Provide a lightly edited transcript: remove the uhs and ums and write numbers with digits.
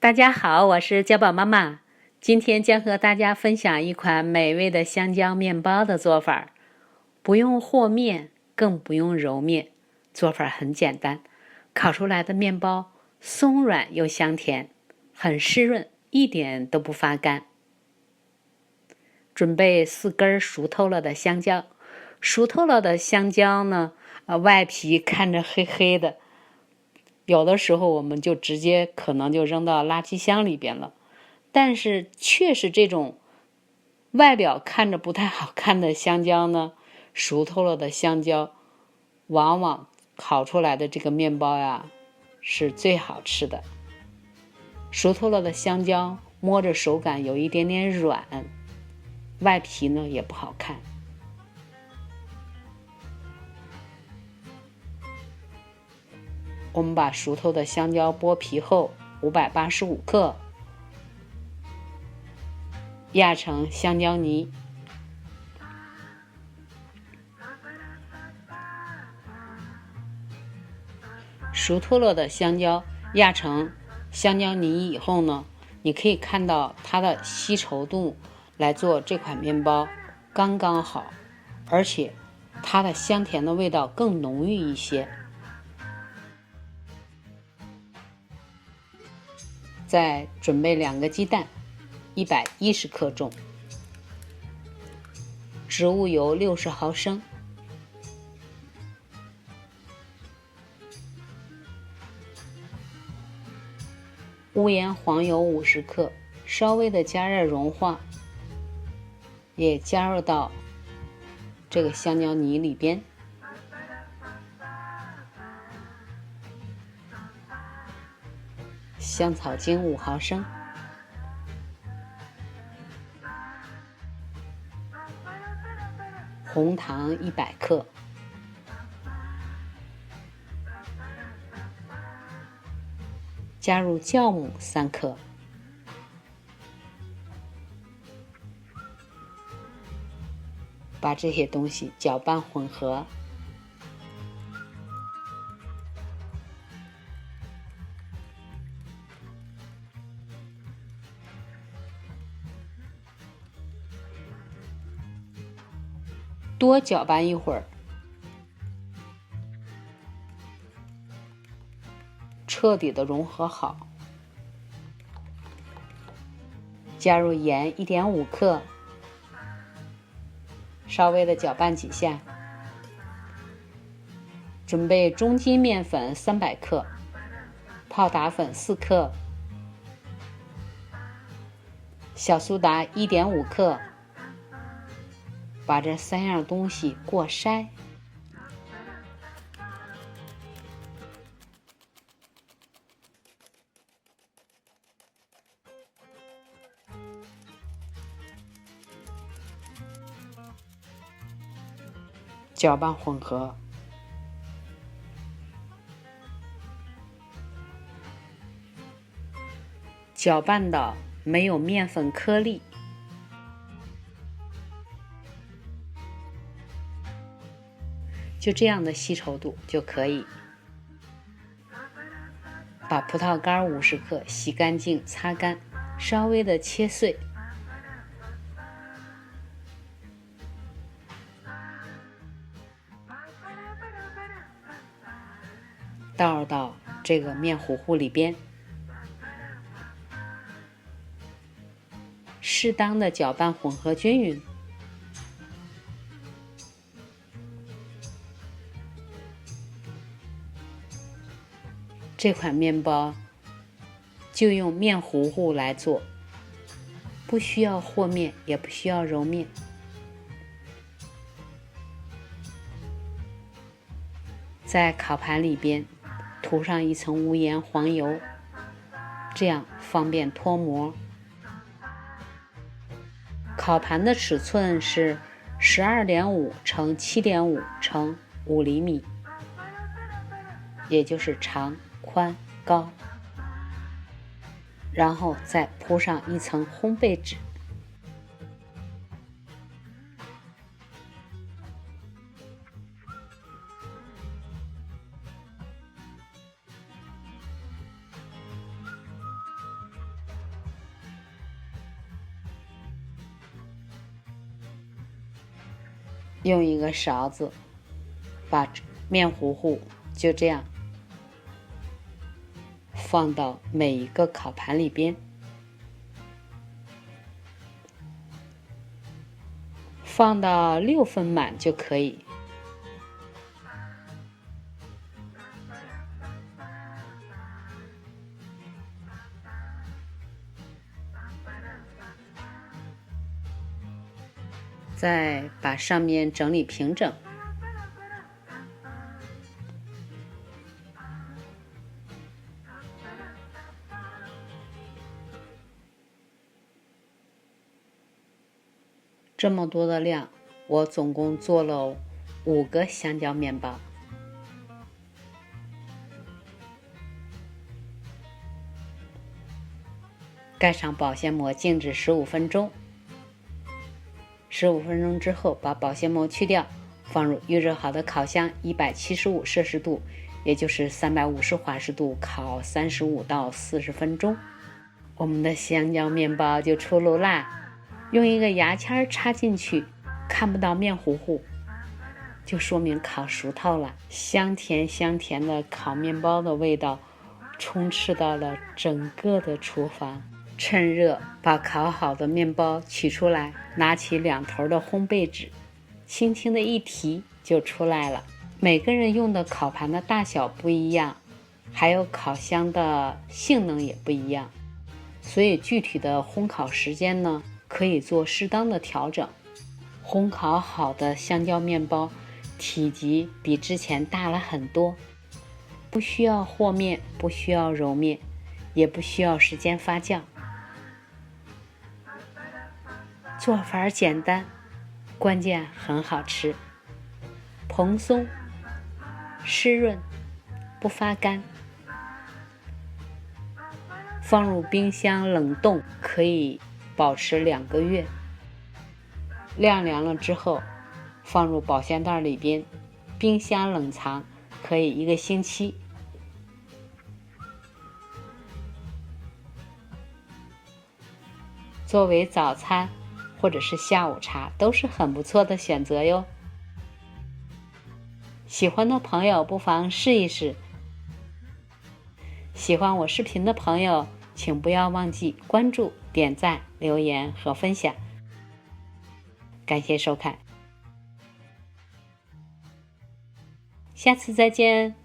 大家好，我是家宝妈妈。今天将和大家分享一款美味的香蕉面包的做法。不用和面，更不用揉面，做法很简单。烤出来的面包松软又香甜，很湿润，一点都不发干。准备4根熟透了的香蕉。熟透了的香蕉呢，外皮看着黑黑的，有的时候我们就直接可能就扔到垃圾箱里边了。但是确实这种外表看着不太好看的香蕉呢，熟透了的香蕉往往烤出来的这个面包呀是最好吃的。熟透了的香蕉摸着手感有一点点软，外皮呢也不好看。我们把熟透的香蕉剥皮后585克，压成香蕉泥。熟透了的香蕉压成香蕉泥以后呢，你可以看到它的稀稠度来做这款面包刚刚好，而且它的香甜的味道更浓郁一些。再准备2个鸡蛋，110克重，植物油60毫升，无盐黄油50克，稍微的加热融化，也加入到这个香蕉泥里边。香草精5毫升，红糖100克，加入酵母3克，把这些东西搅拌混合。多搅拌一会儿，彻底的融合好。加入盐1.5克，稍微的搅拌几下。准备中筋面粉300克，泡打粉4克，小苏打1.5克，把这3样东西过筛。搅拌混合，搅拌到没有面粉颗粒，就这样的稀稠度就可以。把葡萄干50克洗干净擦干，稍微的切碎，倒入到这个面糊糊里边，适当的搅拌混合均匀。这款面包就用面糊糊来做，不需要和面，也不需要揉面。在烤盘里边涂上一层无盐黄油，这样方便脱模。烤盘的尺寸是12.5乘7.5乘5厘米，也就是长、宽、高，然后再铺上一层烘焙纸。用一个勺子把面糊糊就这样放到每一个烤盘里边，放到6分满就可以。再把上面整理平整。这么多的量，我总共做了5个香蕉面包。盖上保鲜膜，静置15分钟。15分钟之后，把保鲜膜去掉，放入预热好的烤箱175摄氏度，也就是350华氏度，烤35到40分钟。我们的香蕉面包就出炉啦。用一个牙签插进去，看不到面糊糊，就说明烤熟透了。香甜香甜的烤面包的味道充斥到了整个的厨房。趁热把烤好的面包取出来，拿起2头的烘焙纸，轻轻的一提就出来了。每个人用的烤盘的大小不一样，还有烤箱的性能也不一样，所以具体的烘烤时间呢，可以做适当的调整。烘烤好的香蕉面包体积比之前大了很多，不需要和面，不需要揉面，也不需要时间发酵。做法简单，关键很好吃，蓬松、湿润，不发干。放入冰箱冷冻，可以保持2个月。晾凉了之后，放入保鲜袋里边，冰箱冷藏，可以1个星期。作为早餐或者是下午茶都是很不错的选择哟。喜欢的朋友不妨试一试。喜欢我视频的朋友，请不要忘记关注、点赞、留言和分享。感谢收看，下次再见。